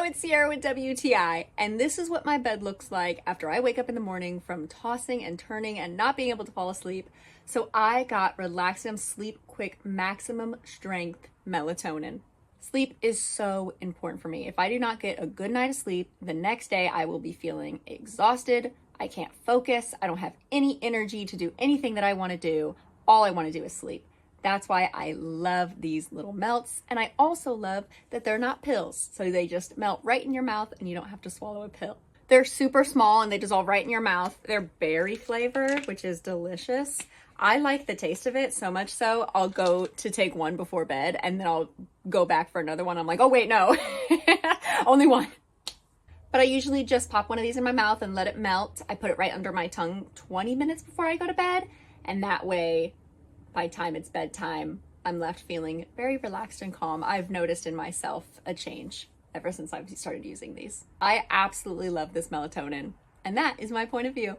Hello, it's Sierra with WTI, and this is what my bed looks like after I wake up in the morning from tossing and turning and not being able to fall asleep. So I got Relaxium Sleep Quick Maximum Strength Melatonin. Sleep is so important for me. If I do not get a good night of sleep, the next day I will be feeling exhausted. I can't focus. I don't have any energy to do anything that I want to do. All I want to do is sleep. That's why I love these little melts. And I also love that they're not pills. So they just melt right in your mouth and you don't have to swallow a pill. They're super small and they dissolve right in your mouth. They're berry flavored, which is delicious. I like the taste of it so much so I'll go to take one before bed and then I'll go back for another one. I'm like, oh wait, no, only one. But I usually just pop one of these in my mouth and let it melt. I put it right under my tongue 20 minutes before I go to bed. And that way, by the time it's bedtime, I'm left feeling very relaxed and calm. I've noticed in myself a change ever since I've started using these. I absolutely love this melatonin, and that is my point of view.